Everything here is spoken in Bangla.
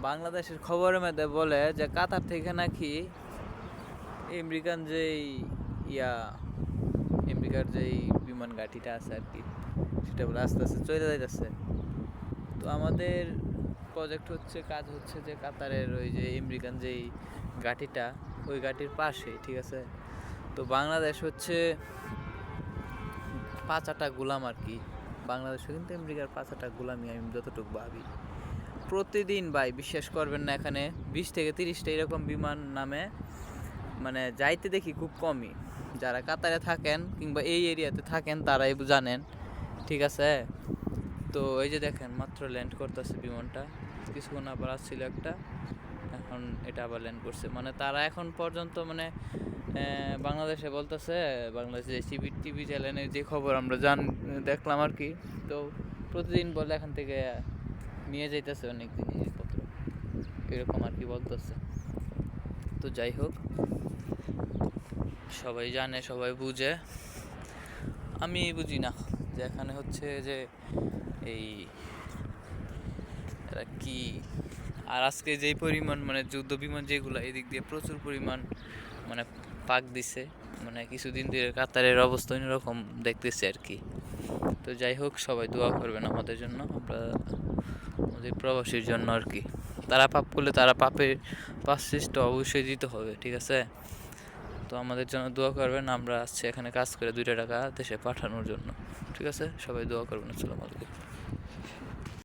বাংলাদেশের খবরের মধ্যে বলে যে কাতার থেকে নাকি আমেরিকান যেই ইয়া আমেরিকার যেই বিমান ঘাঁটিটা আছে আর কি, সেটা বলে আস্তে আস্তে চলে যাইতেছে। তো আমাদের প্রজেক্ট হচ্ছে, কাজ হচ্ছে যে কাতারের ওই যে আমেরিকান যেই ঘাঁটিটা, ওই ঘাঁটির পাশে, ঠিক আছে। তো বাংলাদেশ হচ্ছে পাঁচাটা গোলাম আর কি। বাংলাদেশে কিন্তু আমেরিকার পাঁচাটা গোলামি, আমি যতটুকু ভাবি। প্রতিদিন ভাই বিশ্বাস করবেন না, এখানে 20 থেকে 30টা এরকম বিমান নামে, মানে যাইতে দেখি খুব কমই। যারা কাতারে থাকেন কিংবা এই এরিয়াতে থাকেন তারাই জানেন, ঠিক আছে। তো এই যে দেখেন মাত্র ল্যান্ড করতেছে বিমানটা, কিছুক্ষণ আবার আসছিল একটা, এখন এটা আবার ল্যান্ড করছে। মানে তারা এখন পর্যন্ত মানে বাংলাদেশে বলতেছে, বাংলাদেশে টিভি চ্যানেলের যে খবর আমরা দেখলাম আর কি, তো প্রতিদিন বলে এখান থেকে নিয়ে যাইতেছে অনেক জিনিসপত্র, এরকম আর কি বলতেছে। তো যাই হোক, সবাই জানে, সবাই বুঝে, আমি বুঝি না যে এখানে হচ্ছে যে এই এরা কি। আর আজকে যেই পরিমাণ মানে যুদ্ধ বিমান যেগুলো এদিক দিয়ে প্রচুর পরিমাণ মানে পাক দিছে, মানে কিছুদিন ধরে কাতারের অবস্থা এরকম দেখতেছি আর কি। তো যাই হোক, সবাই দোয়া করবেন আমাদের জন্য, আমরা আমাদের প্রবাসীর জন্য আর কি। তারা পাপ করলে তারা পাপের প্রায়শ্চিত্ত অবশ্যই দিতে হবে, ঠিক আছে। তো আমাদের জন্য দোয়া করবেন, আমরা আসছি এখানে কাজ করে 2টা টাকা দেশে পাঠানোর জন্য, ঠিক আছে। সবাই দোয়া করবেন। আসসালামু আলাইকুম।